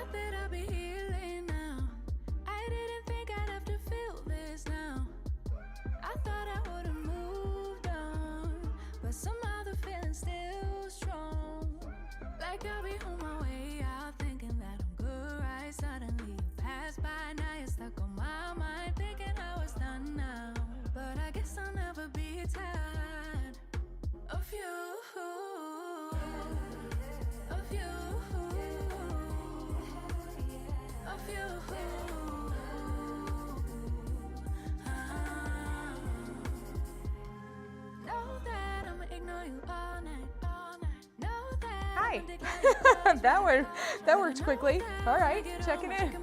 thought that I'd be healing now. I didn't think I'd have to feel this now. I thought I would have moved on, but somehow the feeling's still strong. Like I'll be on my way out, thinking that I'm good, right? Suddenly you pass by, now you're stuck on my mind, thinking I was done now. But I guess I'll never be tired of you, of you, of you. Know that I'ma ignore you all night, all night. Know that. Hi. that worked quickly. All right, checking in.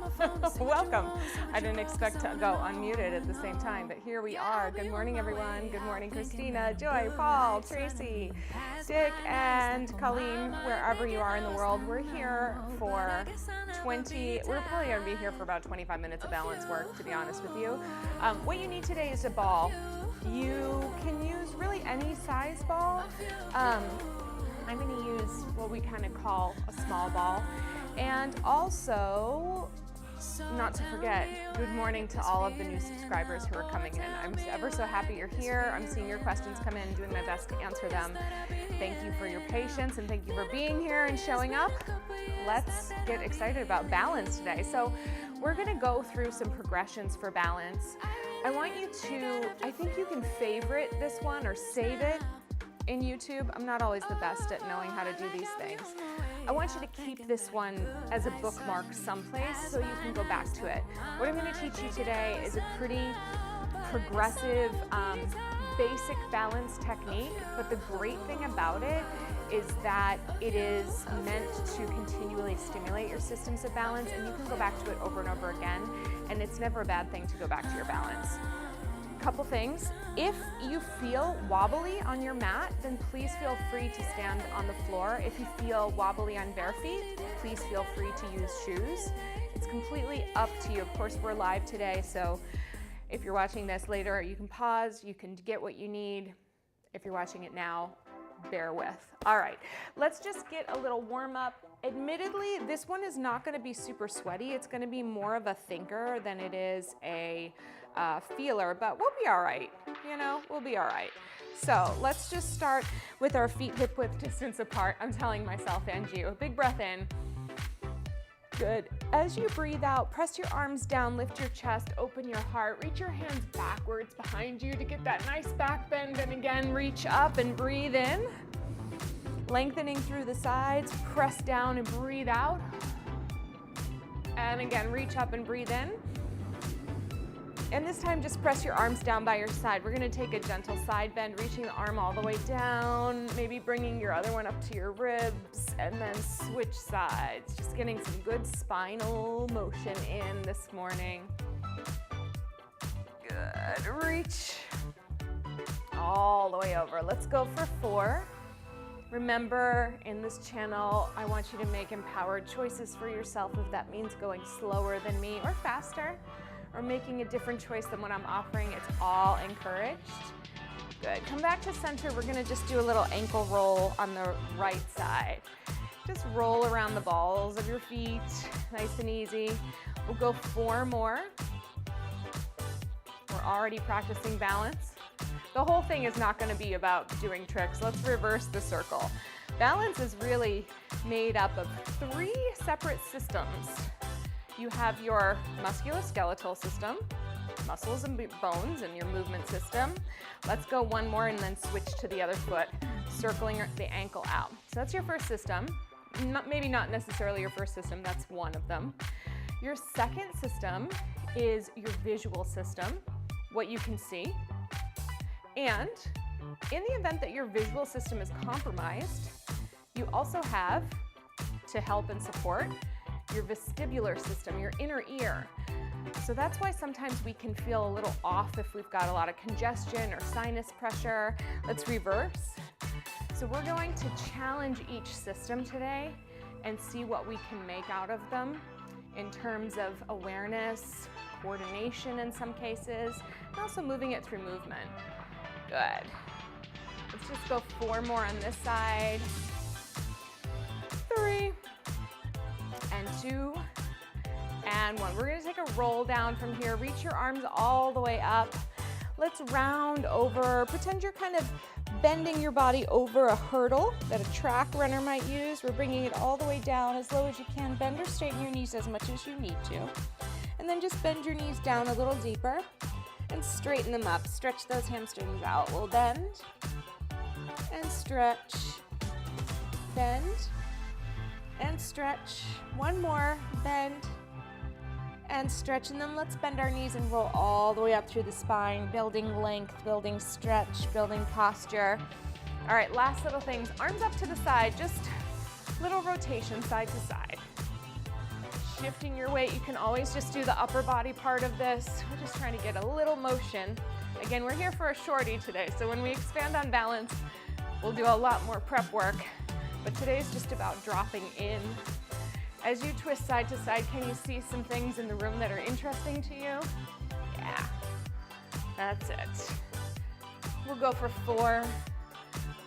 Welcome. I didn't expect to go unmuted at the same time, but here we are. Good morning, everyone. Good morning, Christina, Joy, Paul, Tracy, Dick, and Colleen, wherever you are in the world. We're here for we're probably going to be here for about 25 minutes of balance work, to be honest with you. What you need today is a ball. You can use really any size ball. I'm going to use what we kind of call a small ball. And also, not to forget, good morning to all of the new subscribers who are coming in. I'm ever so happy you're here. I'm seeing your questions come in, doing my best to answer them. Thank you for your patience and thank you for being here and showing up. Let's get excited about balance today. So we're going to go through some progressions for balance. I want you to, I think you can favorite this one or save it in YouTube. I'm not always the best at knowing how to do these things. I want you to keep this one as a bookmark someplace so you can go back to it. What I'm going to teach you today is a pretty progressive, basic balance technique, but the great thing about it is that it is meant to continually stimulate your systems of balance, and you can go back to it over and over again, and it's never a bad thing to go back to your balance. Couple things. If you feel wobbly on your mat, then please feel free to stand on the floor. If you feel wobbly on bare feet, please feel free to use shoes. It's completely up to you. Of course, we're live today, so if you're watching this later, you can pause, you can get what you need. If you're watching it now, bear with. All right, let's just get a little warm up. Admittedly, this one is not going to be super sweaty. It's going to be more of a thinker than it is a feeler, but we'll be all right. You know, we'll be all right. So let's just start with our feet hip width distance apart. I'm telling myself and you. A big breath in. Good. As you breathe out, press your arms down, lift your chest, open your heart, reach your hands backwards behind you to get that nice back bend, and again, reach up and breathe in. Lengthening through the sides, press down and breathe out. And again, reach up and breathe in. And this time, just press your arms down by your side. We're gonna take a gentle side bend, reaching the arm all the way down, maybe bringing your other one up to your ribs, and then switch sides. Just getting some good spinal motion in this morning. Good, reach all the way over. Let's go for 4. Remember, in this channel, I want you to make empowered choices for yourself. If that means going slower than me or faster, or making a different choice than what I'm offering, it's all encouraged. Good, come back to center. We're gonna just do a little ankle roll on the right side. Just roll around the balls of your feet, nice and easy. We'll go 4 more. We're already practicing balance. The whole thing is not gonna be about doing tricks. Let's reverse the circle. Balance is really made up of 3 separate systems. You have your musculoskeletal system, muscles and bones, and your movement system. Let's go 1 more and then switch to the other foot, circling the ankle out. So that's your first system. Maybe not necessarily your first system, that's one of them. Your second system is your visual system, what you can see. And in the event that your visual system is compromised, you also have, to help and support, your vestibular system, your inner ear. So that's why sometimes we can feel a little off if we've got a lot of congestion or sinus pressure. Let's reverse. So we're going to challenge each system today and see what we can make out of them in terms of awareness, coordination in some cases, and also moving it through movement. Good. Let's just go 4 more on this side. 3 and 2, and 1. We're gonna take a roll down from here. Reach your arms all the way up. Let's round over. Pretend you're kind of bending your body over a hurdle that a track runner might use. We're bringing it all the way down as low as you can. Bend or straighten your knees as much as you need to. And then just bend your knees down a little deeper and straighten them up. Stretch those hamstrings out. We'll bend and stretch, bend and stretch. One more, bend and stretch, and then let's bend our knees and roll all the way up through the spine, building length, building stretch, building posture. All right, last little things. Arms up to the side, just little rotation side to side. Shifting your weight, you can always just do the upper body part of this. We're just trying to get a little motion. Again, we're here for a shorty today, so when we expand on balance, we'll do a lot more prep work, but today's just about dropping in. As you twist side to side, can you see some things in the room that are interesting to you? Yeah, that's it. We'll go for 4,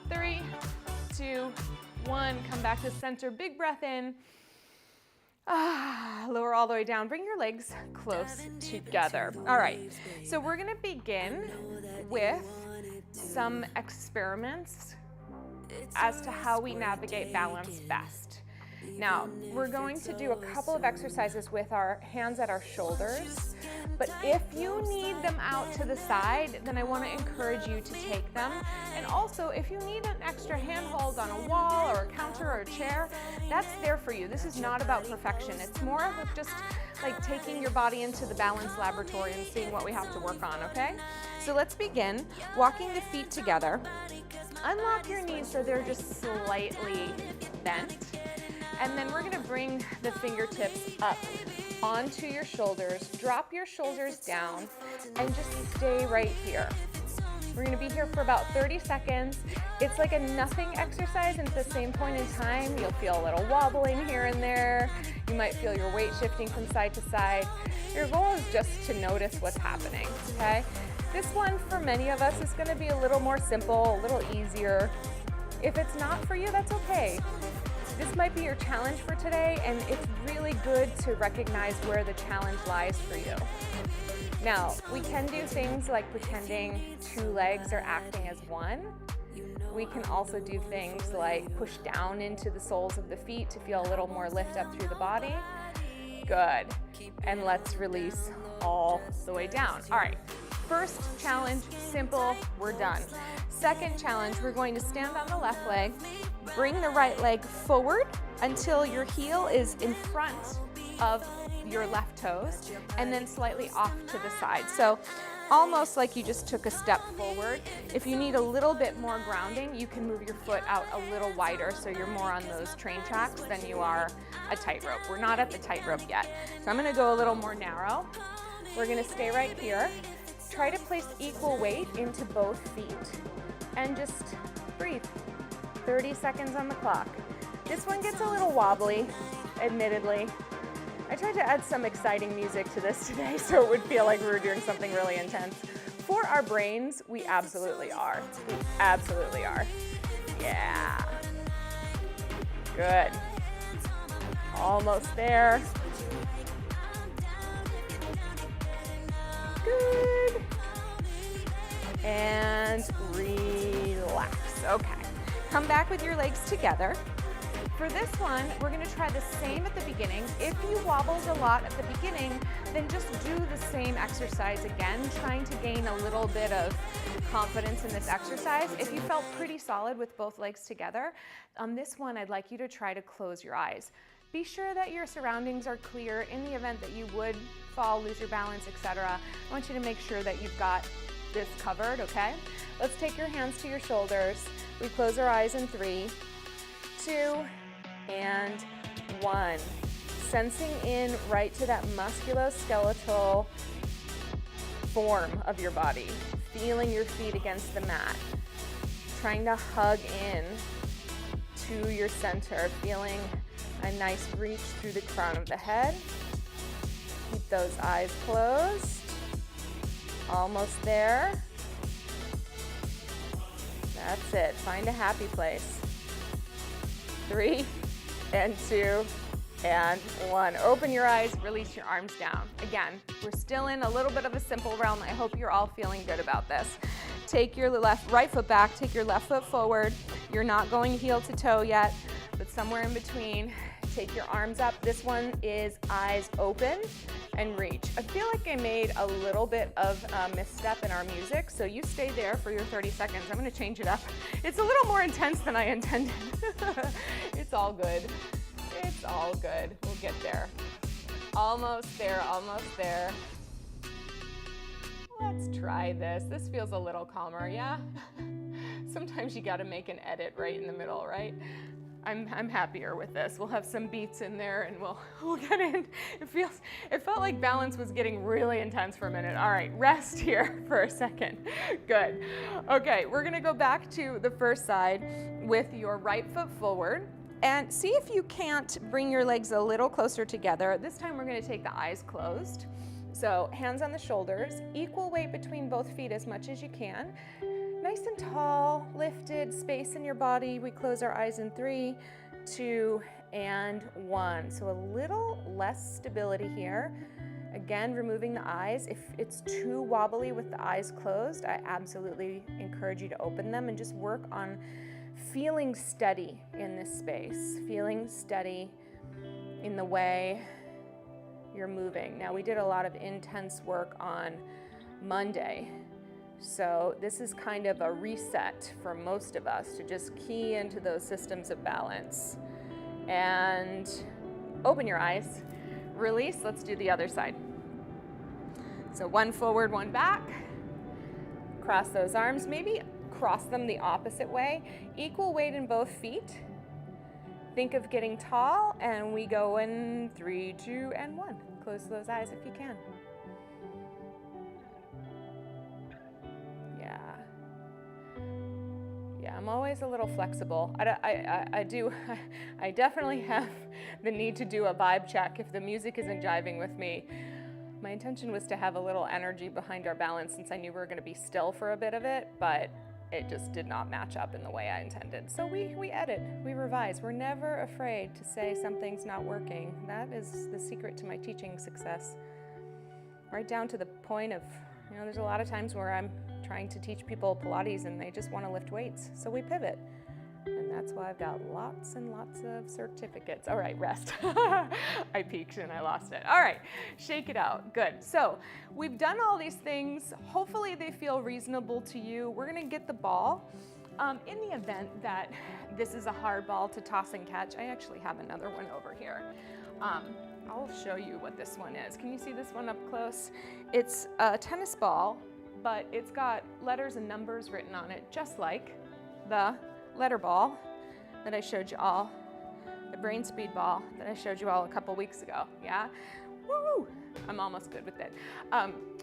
3, 2, 1. Come back to center, big breath in. Lower all the way down. Bring your legs close together. All right, so we're gonna begin with some experiments as to how we navigate balance best. Now, we're going to do a couple of exercises with our hands at our shoulders, but if you need them out to the side, then I want to encourage you to take them. And also, if you need an extra handhold on a wall or a counter or a chair, that's there for you. This is not about perfection. It's more of just like taking your body into the balance laboratory and seeing what we have to work on, okay? So let's begin walking the feet together. Unlock your knees so they're just slightly bent. And then we're gonna bring the fingertips up onto your shoulders, drop your shoulders down, and just stay right here. We're gonna be here for about 30 seconds. It's like a nothing exercise, and at the same point in time, you'll feel a little wobbling here and there. You might feel your weight shifting from side to side. Your goal is just to notice what's happening, okay? This one, for many of us, is gonna be a little more simple, a little easier. If it's not for you, that's okay. This might be your challenge for today, and it's really good to recognize where the challenge lies for you. Now, we can do things like pretending 2 legs are acting as one. We can also do things like push down into the soles of the feet to feel a little more lift up through the body. Good. And let's release all the way down. All right. First challenge, simple, we're done. Second challenge, we're going to stand on the left leg, bring the right leg forward until your heel is in front of your left toes, and then slightly off to the side. So almost like you just took a step forward. If you need a little bit more grounding, you can move your foot out a little wider so you're more on those train tracks than you are a tightrope. We're not at the tightrope yet. So I'm gonna go a little more narrow. We're gonna stay right here. Try to place equal weight into both feet and just breathe. 30 seconds on the clock. This one gets a little wobbly, admittedly. I tried to add some exciting music to this today so it would feel like we were doing something really intense. For our brains, we absolutely are. We absolutely are. Yeah. Good. Almost there. Good. And relax. Okay. Come back with your legs together. For this one, we're gonna try the same at the beginning. If you wobbled a lot at the beginning, then just do the same exercise again, trying to gain a little bit of confidence in this exercise. If you felt pretty solid with both legs together, on this one, I'd like you to try to close your eyes. Be sure that your surroundings are clear in the event that you would fall, lose your balance, etc. I want you to make sure that you've got this covered, okay? Let's take your hands to your shoulders. We close our eyes in 3, 2, and 1. Sensing in right to that musculoskeletal form of your body. Feeling your feet against the mat. Trying to hug in to your center. Feeling a nice reach through the crown of the head. Keep those eyes closed. Almost there. That's it. Find a happy place. 3 and 2 and 1. Open your eyes, release your arms down. Again, we're still in a little bit of a simple realm. I hope you're all feeling good about this. Take your right foot back, take your left foot forward. You're not going heel to toe yet, but somewhere in between. Take your arms up. This one is eyes open and reach. I feel like I made a little bit of a misstep in our music, so you stay there for your 30 seconds. I'm gonna change it up. It's a little more intense than I intended. It's all good. It's all good. We'll get there. Almost there, almost there. Let's try this. This feels a little calmer, yeah? Sometimes you gotta make an edit right in the middle, right? I'm happier with this. We'll have some beats in there and we'll get in. It felt like balance was getting really intense for a minute. All right, rest here for a second. Good. Okay, we're gonna go back to the first side with your right foot forward and see if you can't bring your legs a little closer together. This time we're gonna take the eyes closed. So hands on the shoulders, equal weight between both feet as much as you can. Nice and tall, lifted, space in your body. We close our eyes in 3, 2, and 1. So a little less stability here. Again, removing the eyes. If it's too wobbly with the eyes closed, I absolutely encourage you to open them and just work on feeling steady in this space, feeling steady in the way you're moving. Now, we did a lot of intense work on Monday. So this is kind of a reset for most of us to just key into those systems of balance. And open your eyes, release, let's do the other side. So 1 forward, 1 back. Cross those arms, maybe cross them the opposite way. Equal weight in both feet. Think of getting tall, and we go in 3, 2, and 1. Close those eyes if you can. Yeah, I'm always a little flexible. I definitely have the need to do a vibe check if the music isn't jiving with me. My intention was to have a little energy behind our balance since I knew we were going to be still for a bit of it, but it just did not match up in the way I intended. So we edit, we revise. We're never afraid to say something's not working. That is the secret to my teaching success. Right down to the point of, there's a lot of times where I'm trying to teach people Pilates and they just want to lift weights. So we pivot. And that's why I've got lots and lots of certificates. All right, rest. I peeked and I lost it. All right, shake it out. Good. So we've done all these things. Hopefully they feel reasonable to you. We're going to get the ball. In the event that this is a hard ball to toss and catch, I actually have another one over here. I'll show you what this one is. Can you see this one up close? It's a tennis ball, but it's got letters and numbers written on it, just like the letter ball that I showed you all, the brain speed ball that I showed you all a couple weeks ago, yeah? Woo! I'm almost good with it.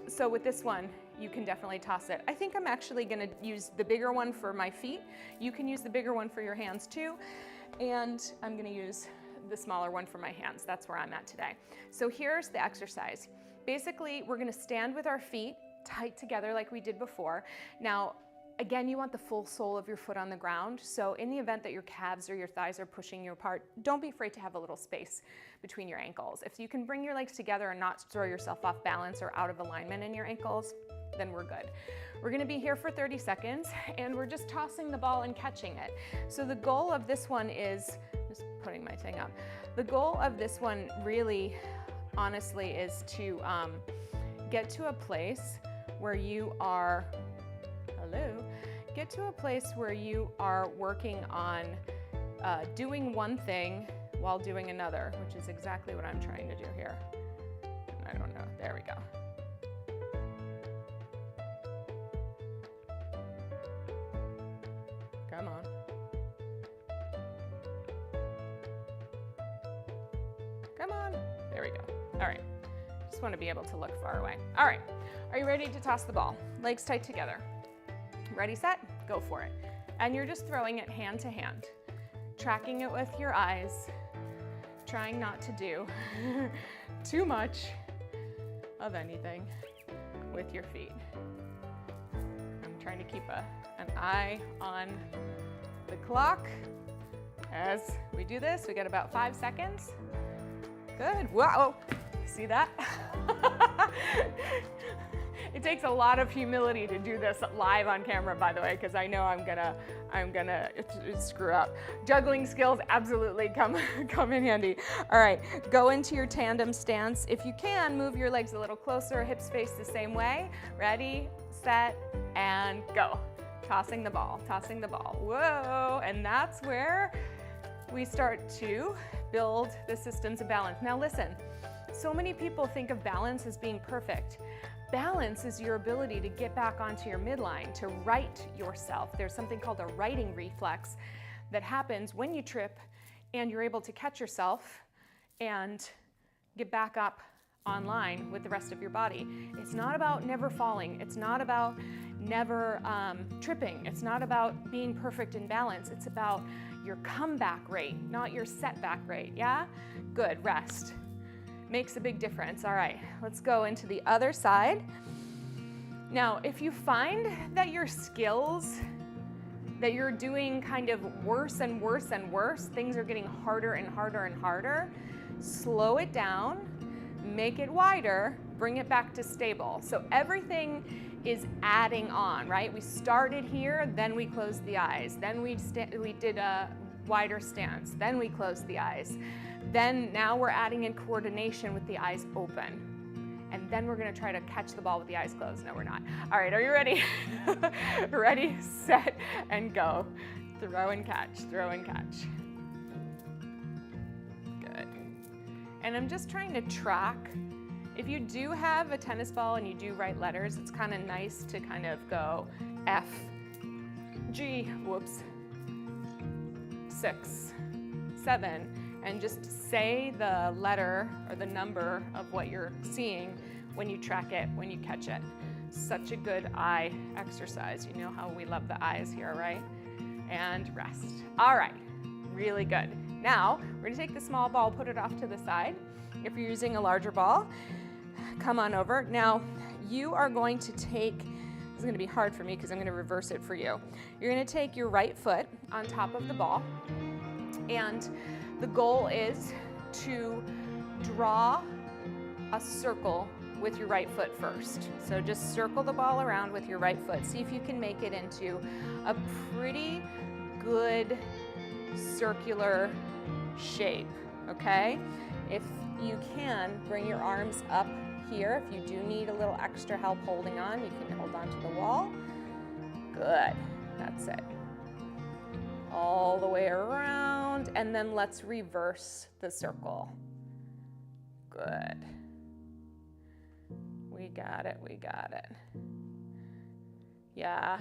So with this one, you can definitely toss it. I think I'm actually gonna use the bigger one for my feet. You can use the bigger one for your hands too. And I'm gonna use the smaller one for my hands. That's where I'm at today. So here's the exercise. Basically, we're gonna stand with our feet tight together like we did before. Now, again, you want the full sole of your foot on the ground. So in the event that your calves or your thighs are pushing you apart, don't be afraid to have a little space between your ankles. If you can bring your legs together and not throw yourself off balance or out of alignment in your ankles, then we're good. We're gonna be here for 30 seconds and we're just tossing the ball and catching it. So the goal of this one is, just putting my thing up. The goal of this one really, honestly, is to get to a place where you are, get to a place where you are working on doing one thing while doing another, which is exactly what I'm trying to do here. I don't know, there we go. Come on. Come on, there we go. All right, just want to be able to look far away. All right, are you ready to toss the ball? Legs tight together. Ready, set, go for it. And you're just throwing it hand to hand, tracking it with your eyes, trying not to do too much of anything with your feet. I'm trying to keep an eye on the clock. As we do this, we got about 5 seconds. Good. Whoa. See that? It takes a lot of humility to do this live on camera, by the way, because I know I'm gonna screw up. Juggling skills absolutely come in handy. All right, go into your tandem stance. If you can, move your legs a little closer, hips face the same way. Ready, set, and go. Tossing the ball, tossing the ball. Whoa, and that's where we start to build the systems of balance. Now listen, so many people think of balance as being perfect. Balance is your ability to get back onto your midline, to right yourself. There's something called a righting reflex that happens when you trip and you're able to catch yourself and get back up online with the rest of your body. It's not about never falling. It's not about never tripping. It's not about being perfect in balance. It's about your comeback rate, not your setback rate, yeah? Good, rest. Makes a big difference. All right, let's go into the other side. Now, if you find that your skills, that you're doing kind of worse and worse and worse, things are getting harder and harder and harder, slow it down, make it wider, bring it back to stable. So everything is adding on, right? We started here, then we closed the eyes, then we did a wider stance, then we closed the eyes. Then now we're adding in coordination with the eyes open. And then we're gonna try to catch the ball with the eyes closed. No, we're not. All right, are you ready? Ready, set, and go. Throw and catch, throw and catch. Good. And I'm just trying to track. If you do have a tennis ball and you do write letters, it's kind of nice to kind of go F, G, whoops, 6, 7, and just say the letter or the number of what you're seeing when you track it, when you catch it. Such a good eye exercise. You know how we love the eyes here, right? And rest. All right, really good. Now, we're gonna take the small ball, put it off to the side. If you're using a larger ball, come on over. Now, you are going to take, this is gonna be hard for me because I'm gonna reverse it for you. You're gonna take your right foot on top of the ball, and the goal is to draw a circle with your right foot first. So just circle the ball around with your right foot. See if you can make it into a pretty good circular shape, okay? If you can, bring your arms up here. If you do need a little extra help holding on, you can hold on to the wall. Good, that's it. All the way around, and then let's reverse the circle. Good. We got it, we got it. Yeah.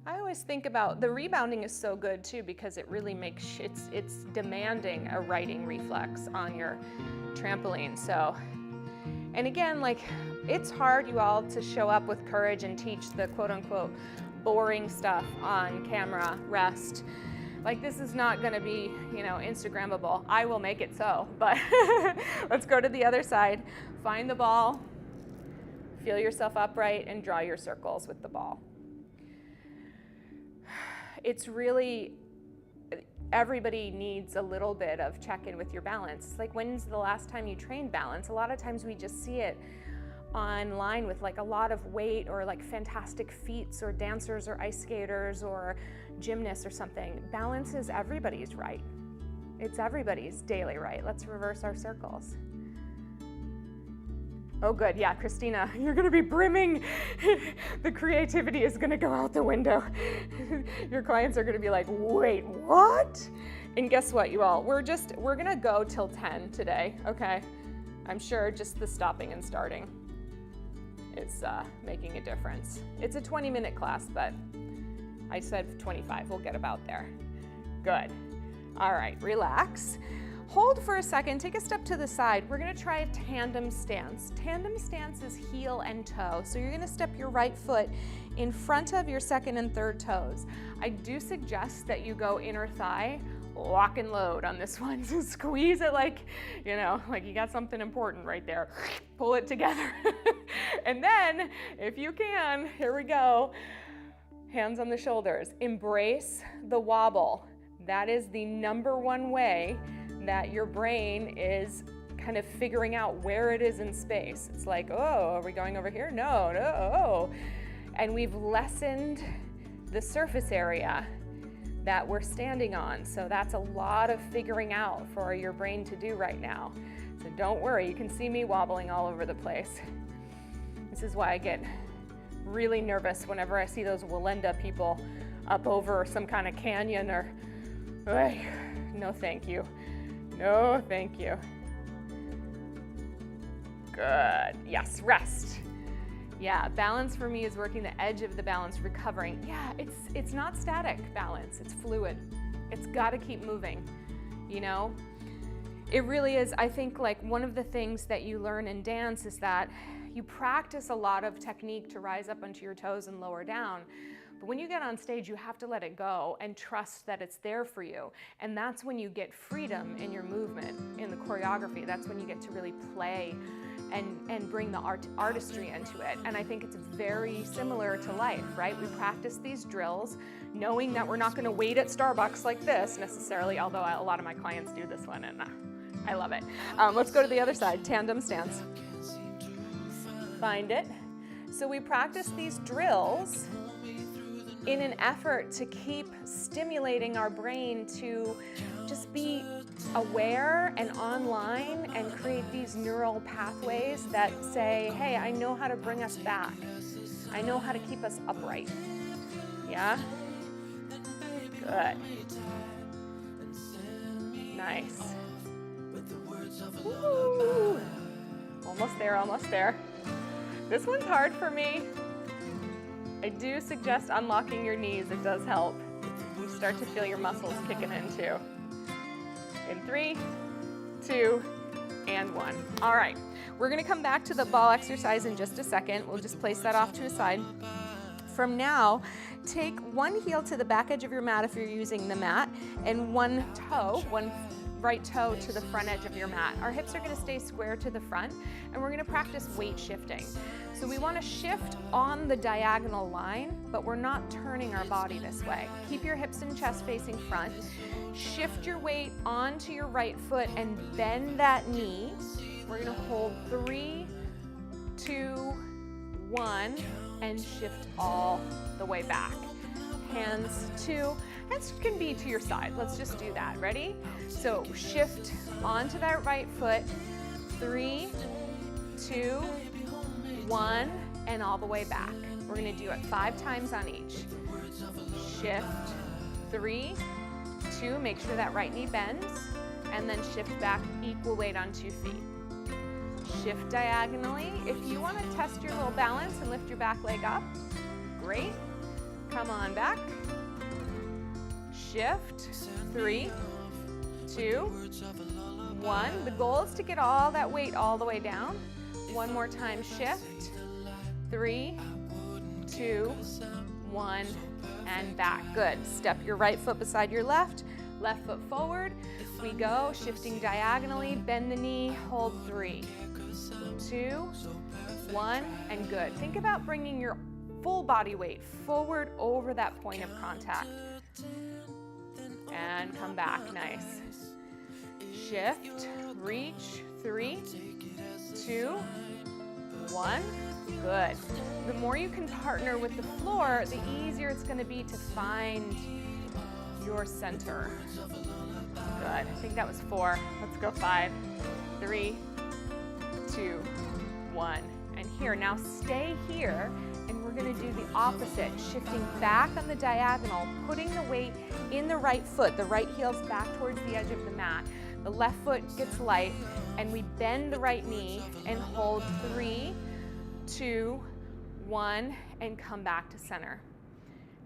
I always think about, the rebounding is so good too because it really makes, it's demanding a righting reflex on your trampoline. So, and again, like, it's hard, you all, to show up with courage and teach the quote unquote boring stuff on camera, rest. Like, this is not gonna be, you know, Instagrammable. I will make it so, but let's go to the other side. Find the ball, feel yourself upright, and draw your circles with the ball. It's really, everybody needs a little bit of check-in with your balance. It's like, when's the last time you trained balance? A lot of times we just see it online with like a lot of weight or like fantastic feats or dancers or ice skaters or gymnasts or something. Balance is everybody's right. It's everybody's daily right. Let's reverse our circles. Oh good, yeah, Christina, you're gonna be brimming. The creativity is gonna go out the window. Your clients are gonna be like, wait, what? And guess what, you all, we're gonna go till 10 today, okay? I'm sure just the stopping and starting is making a difference. It's a 20-minute class, but I said 25, we'll get about there. Good. All right, relax. Hold for a second, take a step to the side. We're gonna try a tandem stance. Tandem stance is heel and toe. So you're gonna step your right foot in front of your second and third toes. I do suggest that you go inner thigh, lock and load on this one. So squeeze it like, you know, like you got something important right there. Pull it together. And then, if you can, here we go. Hands on the shoulders. Embrace the wobble. That is the number one way that your brain is kind of figuring out where it is in space. It's like, oh, are we going over here? No, no, oh. And we've lessened the surface area that we're standing on. So that's a lot of figuring out for your brain to do right now. So don't worry, you can see me wobbling all over the place. This is why I get really nervous whenever I see those Walenda people up over some kind of canyon or, no thank you. No thank you. Good, yes, rest. Yeah, balance for me is working the edge of the balance, recovering. Yeah, it's not static balance, it's fluid. It's gotta keep moving, you know? It really is. I think like one of the things that you learn in dance is that you practice a lot of technique to rise up onto your toes and lower down. But when you get on stage, you have to let it go and trust that it's there for you. And that's when you get freedom in your movement, in the choreography. That's when you get to really play and bring the artistry into it. And I think it's very similar to life, right? We practice these drills knowing that we're not gonna wait at Starbucks like this necessarily, although a lot of my clients do this one and I love it. Let's go to the other side, tandem stance. Find it. So we practice these drills in an effort to keep stimulating our brain to just be aware and online and create these neural pathways that say, hey, I know how to bring us back. I know how to keep us upright. Yeah? Good. Nice. Woo. Almost there, almost there. This one's hard for me. I do suggest unlocking your knees. It does help. You start to feel your muscles kicking in too. In 3, 2, and 1. All right, we're gonna come back to the ball exercise in just a second. We'll just place that off to the side. From now, take one heel to the back edge of your mat if you're using the mat, and one right toe to the front edge of your mat. Our hips are gonna stay square to the front, and we're gonna practice weight shifting. So we wanna shift on the diagonal line, but we're not turning our body this way. Keep your hips and chest facing front. Shift your weight onto your right foot and bend that knee. We're gonna hold 3, 2, 1, and shift all the way back. Hands can be to your side. Let's just do that. Ready? So shift onto that right foot. 3, 2, 1, and all the way back. We're gonna do it 5 times on each. Shift, 3, 2, make sure that right knee bends, and then shift back, equal weight on 2 feet. Shift diagonally. If you want to test your little balance and lift your back leg up, great. Come on back. Shift, 3, 2, 1. The goal is to get all that weight all the way down. One more time, shift, 3, 2, 1, and back. Good. Step your right foot beside your left foot forward. We go, shifting diagonally, bend the knee, hold 3, 2, 1, and good. Think about bringing your full body weight forward over that point of contact. And come back, nice. Shift, reach, 3, 2, 1, good. The more you can partner with the floor, the easier it's gonna be to find your center. Good, I think that was 4. Let's go 5, 3, 2, 1. And here, now stay here, and we're gonna do the opposite, shifting back on the diagonal, putting the weight in the right foot. The right heel's back towards the edge of the mat. The left foot gets light, and we bend the right knee and hold 3, 2, 1, and come back to center.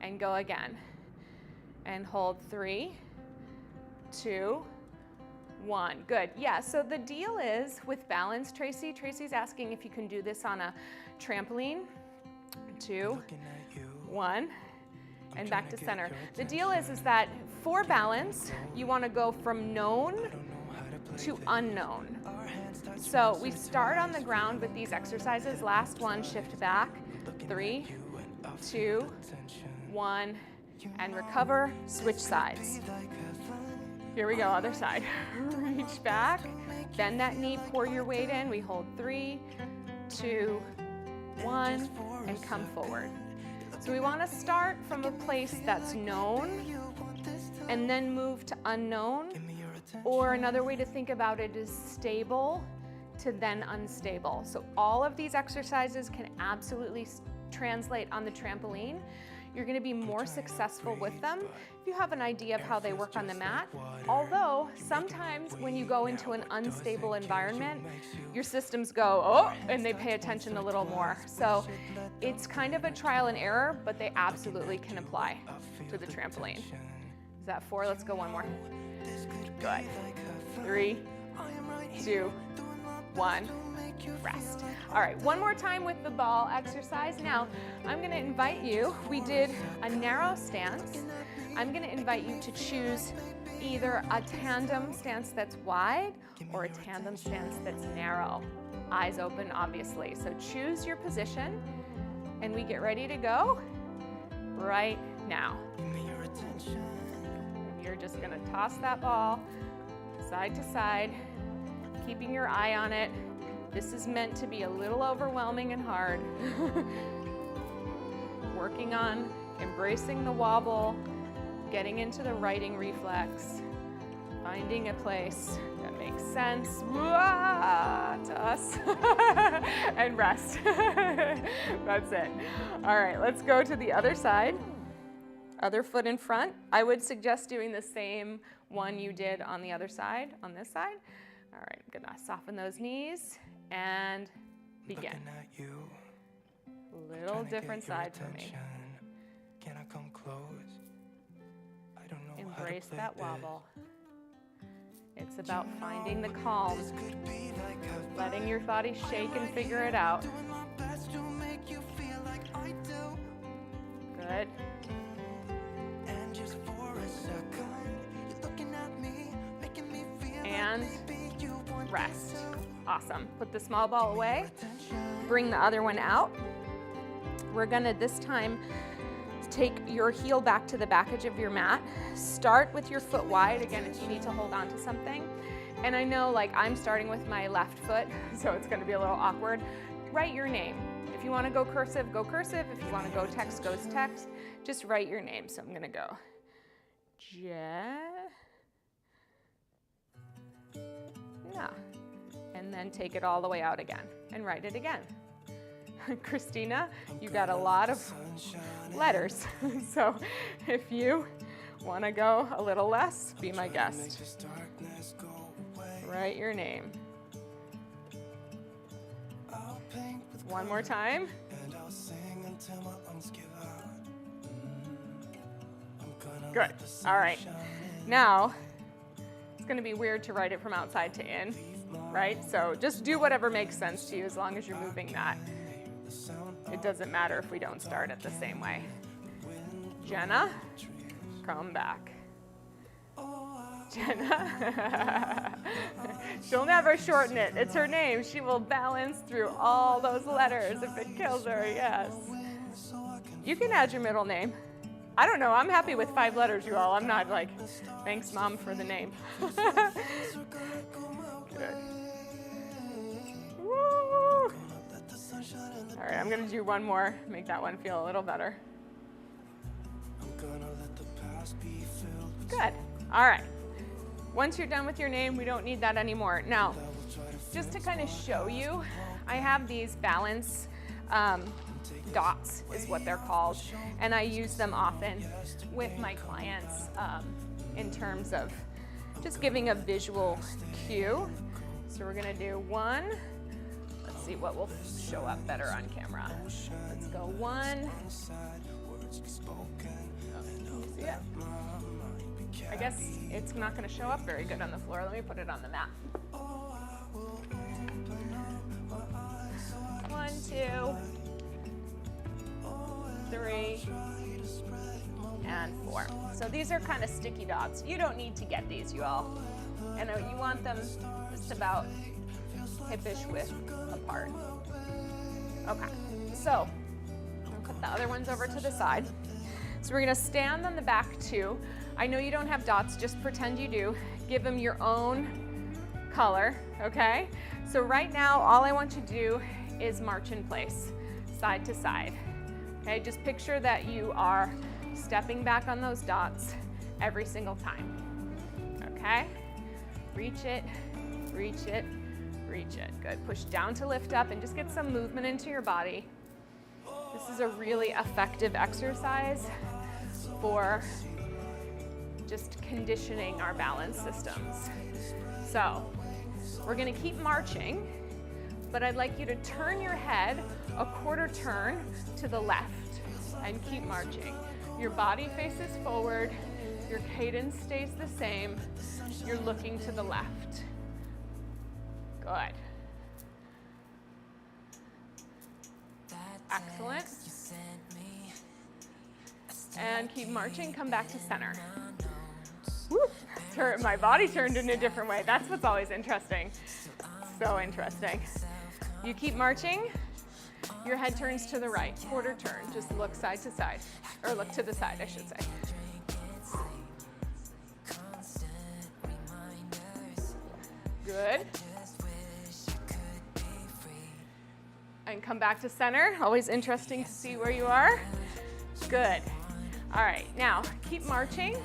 And go again. And hold 3, 2, 1. Good. Yeah, so the deal is with balance, Tracy's asking if you can do this on a trampoline. 2, 1, and back to center. The deal is that for balance, you want to go from known to unknown. So we start on the ground with these exercises. Last one, shift back. 3, 2, 1, and recover, switch sides. Here we go, other side. Reach back, bend that knee, pour your weight in. We hold 3, 2, 1, and come forward. So we want to start from a place that's known and then move to unknown, or another way to think about it is stable to then unstable. So all of these exercises can absolutely translate on the trampoline. You're going to be more successful with them if you have an idea of how they work on the mat. Although sometimes when you go into an unstable environment, your systems go, oh, and they pay attention a little more. So it's kind of a trial and error, but they absolutely can apply to the trampoline. Is that 4? Let's go one more. Good. 3, 2, 1. Rest. All right, one more time with the ball exercise. Now, I'm going to invite you, we did a narrow stance. I'm going to invite you to choose either a tandem stance that's wide or a tandem stance that's narrow. Eyes open, obviously. So choose your position, and we get ready to go right now. You're just going to toss that ball side to side, keeping your eye on it. This is meant to be a little overwhelming and hard. Working on embracing the wobble, getting into the righting reflex, finding a place that makes sense to us, and rest. That's it. All right, let's go to the other side. Other foot in front. I would suggest doing the same one you did on the other side, on this side. All right, I'm gonna soften those knees and begin. Little different side for me. Can I come close? I don't know. Embrace that wobble. It's about finding the calm, letting your body shake and figure it out. Good. And rest. Awesome. Put the small ball away. Bring the other one out. We're gonna this time take your heel back to the back edge of your mat. Start with your foot wide, again, if you need to hold on to something. And I know, like, I'm starting with my left foot, so it's gonna be a little awkward. Write your name. If you wanna go cursive, go cursive. If you wanna go text, go text. Just write your name. So I'm gonna go and then take it all the way out again and write it again. Christina, you got a lot of letters. So if you want to go a little less, be my guest. Write your name. One more time. Good. All right. Now, it's going to be weird to write it from outside to in, right? So just do whatever makes sense to you as long as you're moving that. It doesn't matter if we don't start it the same way. Jenna, come back. Jenna. She'll never shorten it. It's her name. She will balance through all those letters if it kills her, yes. You can add your middle name. I don't know, I'm happy with 5 letters, you all. I'm not like, thanks, Mom, for the name. Good. Woo! All right, I'm gonna do one more, make that one feel a little better. Good, all right. Once you're done with your name, we don't need that anymore. Now, just to kind of show you, I have these balance dots is what they're called, and I use them often with my clients in terms of just giving a visual cue. So we're gonna do 1. Let's see what will show up better on camera. Let's go 1. Oh, see it? I guess it's not gonna show up very good on the floor. Let me put it on the mat. 1, 2, 3, and 4. So these are kind of sticky dots. You don't need to get these, you all. And you want them just about hip-ish width apart. Okay, so I'm gonna put the other ones over to the side. So we're gonna stand on the back 2. I know you don't have dots, just pretend you do. Give them your own color, okay? So right now, all I want you to do is march in place, side to side. Okay, just picture that you are stepping back on those dots every single time. Okay? Reach it, reach it, reach it. Good. Push down to lift up and just get some movement into your body. This is a really effective exercise for just conditioning our balance systems. So, we're gonna keep marching, but I'd like you to turn your head a quarter turn to the left and keep marching. Your body faces forward, your cadence stays the same, you're looking to the left. Good. Excellent. And keep marching, come back to center. Woo. My body turned in a different way. That's what's always interesting. So interesting. You keep marching, your head turns to the right, quarter turn. Just look side to side, or look to the side, I should say. Good. And come back to center. Always interesting to see where you are. Good. All right, now keep marching.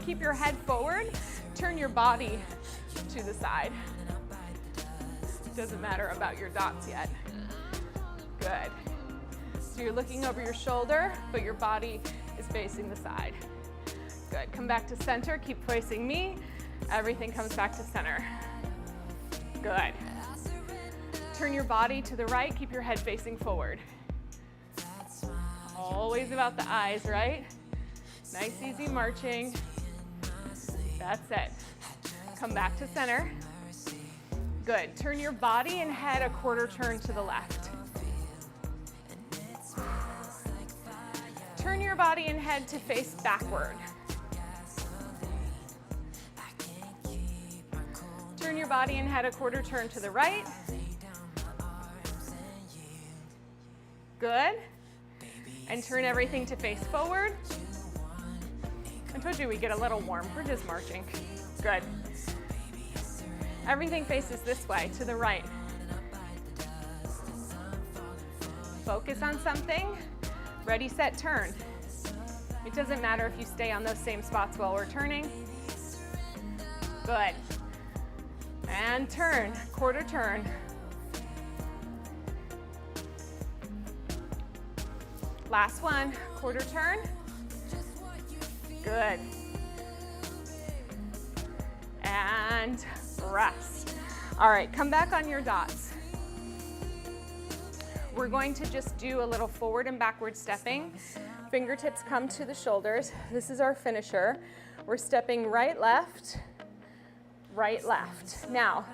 Keep your head forward. Turn your body to the side. Doesn't matter about your dots yet. Good. So you're looking over your shoulder, but your body is facing the side. Good. Come back to center. Keep facing me. Everything comes back to center. Good. Turn your body to the right. Keep your head facing forward. Always about the eyes, right? Nice, easy marching. That's it. Come back to center. Good. Turn your body and head a quarter turn to the left. Turn your body and head to face backward. Turn your body and head a quarter turn to the right. Good. And turn everything to face forward. I told you we get a little warm. We're just marching. Good. Everything faces this way, to the right. Focus on something. Ready, set, turn. It doesn't matter if you stay on those same spots while we're turning. Good. And turn, quarter turn. Last one, quarter turn. Good. And rest. All right, come back on your dots. We're going to just do a little forward and backward stepping. Fingertips come to the shoulders. This is our finisher. We're stepping right, left, right, left. Now,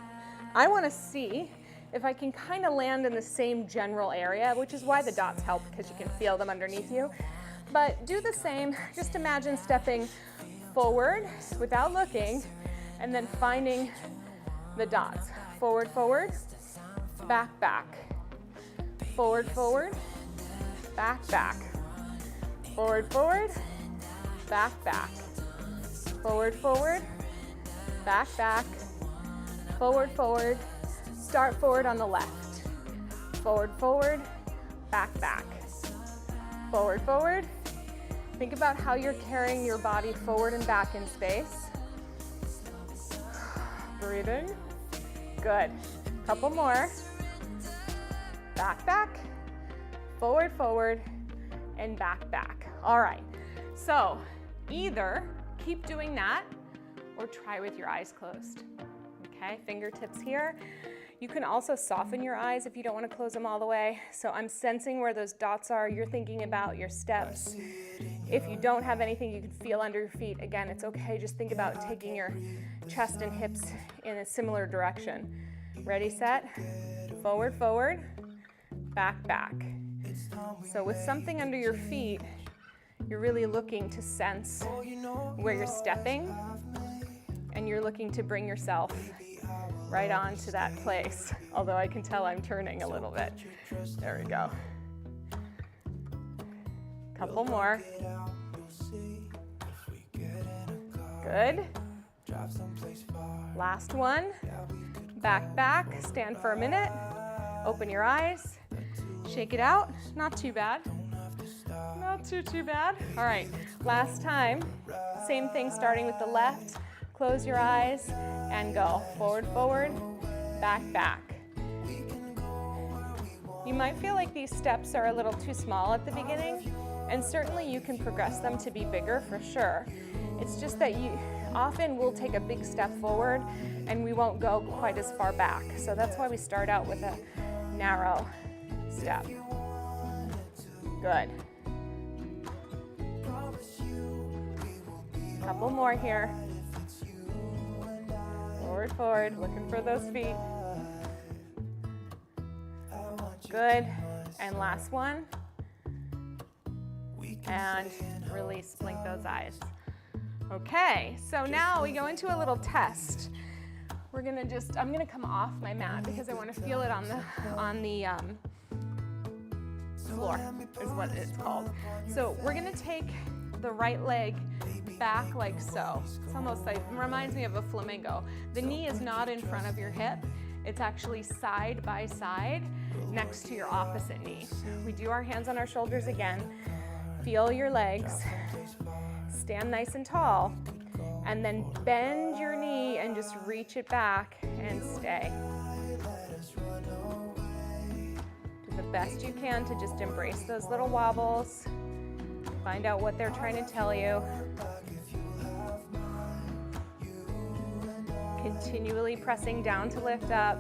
I want to see if I can kind of land in the same general area, which is why the dots help, because you can feel them underneath you. But do the same. Just imagine stepping forward without looking, and then finding the dots. Forward, forward, back, back. Forward, forward, back, back. Forward, forward, back, back. Forward, forward, back, back. Forward, forward. Start forward on the left. Forward, forward, back, back. Forward, forward. Think about how you're carrying your body forward and back in space. Breathing. Good. Couple more. Back, back. Forward, forward, and back, back. All right. So either keep doing that or try with your eyes closed. Okay, fingertips here. You can also soften your eyes if you don't want to close them all the way. So I'm sensing where those dots are. You're thinking about your steps. If you don't have anything you can feel under your feet, again, it's okay. Just think about taking your chest and hips in a similar direction. Ready, set, forward, forward, back, back. So with something under your feet, you're really looking to sense where you're stepping, and you're looking to bring yourself right on to that place. Although I can tell I'm turning a little bit. There we go. Couple more. Good. Last one. Back, back. Stand for a minute. Open your eyes. Shake it out. Not too bad. Not too bad. All right, last time. Same thing, starting with the left. Close your eyes and go. Forward, forward, back, back. You might feel like these steps are a little too small at the beginning, and certainly you can progress them to be bigger for sure. It's just that you often will take a big step forward and we won't go quite as far back. So that's why we start out with a narrow step. Good. Couple more here. Forward, forward, looking for those feet. Good. And last one. And release, blink those eyes. Okay, so now we go into a little test. I'm gonna come off my mat because I want to feel it on the floor, is what it's called. So we're gonna take the right leg back like so. It's almost like, it reminds me of a flamingo. The knee is not in front of your hip. It's actually side by side next to your opposite knee. We do our hands on our shoulders again. Feel your legs. Stand nice and tall. And then bend your knee and just reach it back and stay. Do the best you can to just embrace those little wobbles. Find out what they're trying to tell you. Continually pressing down to lift up.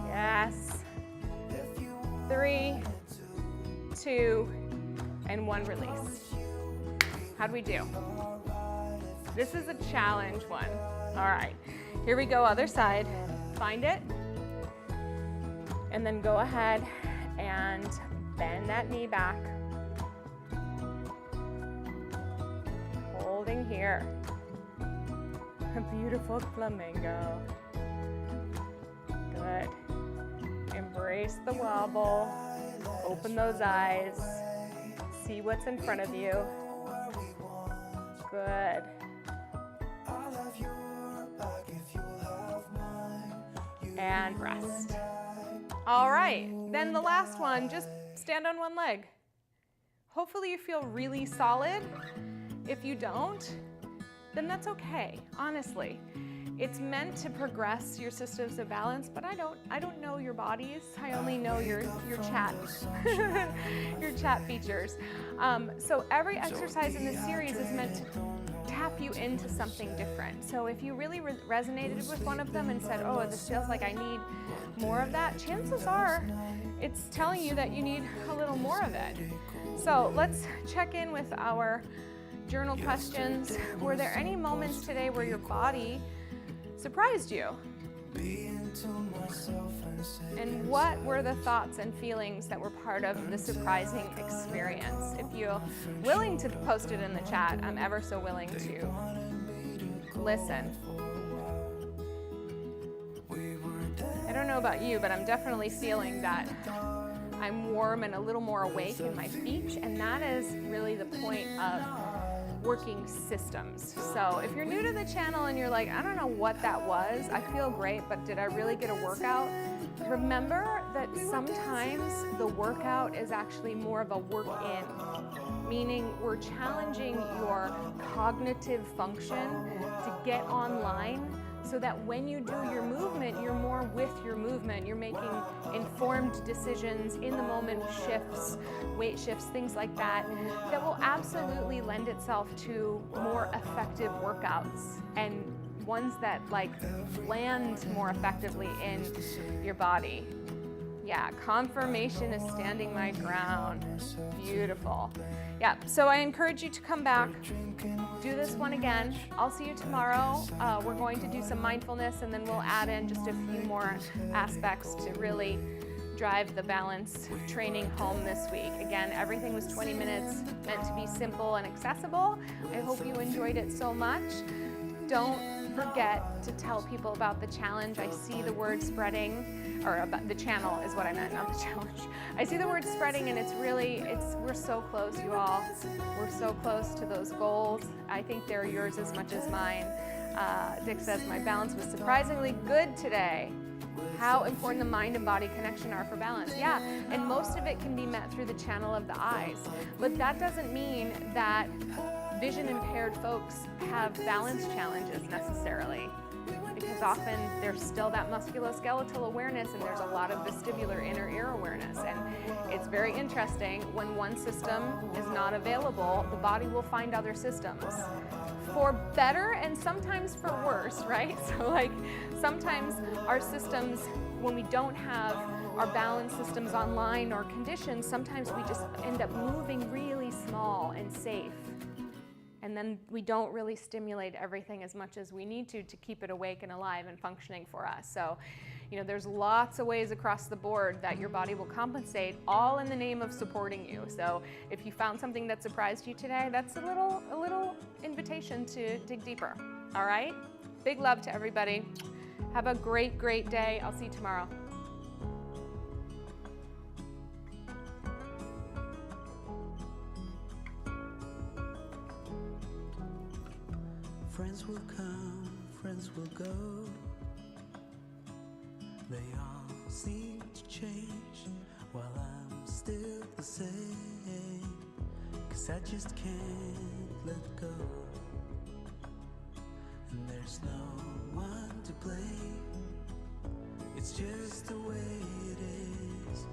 Yes. 3, 2, and 1, release. How'd we do? This is a challenge one. All right, here we go, other side. Find it, and then go ahead and bend that knee back. Holding here. A beautiful flamingo. Good. Embrace the wobble. Open those eyes. See what's in front of you. Good. And rest. All right, then the last one, just stand on one leg. Hopefully you feel really solid. If you don't, then that's okay, honestly. It's meant to progress your systems of balance, but I don't know your bodies. I only know your chat, your chat features. So every exercise in this series is meant to tap you into something different. So if you really resonated with one of them and said, oh, this feels like I need more of that, chances are it's telling you that you need a little more of it. So let's check in with our journal questions. Were there any moments today where your body surprised you? And what were the thoughts and feelings that were part of the surprising experience? If you're willing to post it in the chat, I'm ever so willing to listen. I don't know about you, but I'm definitely feeling that I'm warm and a little more awake in my feet, and that is really the point of working systems. So if you're new to the channel and you're like, I don't know what that was, I feel great, but did I really get a workout? Remember that sometimes the workout is actually more of a work-in, meaning we're challenging your cognitive function to get online so that when you do your movement, you're more with your movement. You're making informed decisions in the moment, shifts, weight shifts, things like that, that will absolutely lend itself to more effective workouts and ones that like land more effectively in your body. Yeah, confirmation is standing my ground. Beautiful. Yeah, so I encourage you to come back, do this one again. I'll see you tomorrow. We're going to do some mindfulness, and then we'll add in just a few more aspects to really drive the balance training home this week. Again, everything was 20 minutes, meant to be simple and accessible. I hope you enjoyed it so much. Don't forget to tell people about the challenge. I see the word spreading, or about the channel is what I meant, not the challenge. I see the word spreading, and we're so close, you all. We're so close to those goals. I think they're yours as much as mine. Dick says, my balance was surprisingly good today. How important the mind and body connection are for balance. Yeah, and most of it can be met through the channel of the eyes. But that doesn't mean that vision impaired folks have balance challenges necessarily, because often there's still that musculoskeletal awareness, and there's a lot of vestibular inner ear awareness. And it's very interesting, when one system is not available, the body will find other systems, for better and sometimes for worse, right? So like sometimes our systems, when we don't have our balance systems online or conditioned, sometimes we just end up moving really small and safe. And then we don't really stimulate everything as much as we need to keep it awake and alive and functioning for us. So, you know, there's lots of ways across the board that your body will compensate, all in the name of supporting you. So if you found something that surprised you today, that's a little invitation to dig deeper. All right? Big love to everybody. Have a great, great day. I'll see you tomorrow. Friends will come, friends will go. They all seem to change while I'm still the same. 'Cause I just can't let go. And there's no one to blame. It's just the way it is.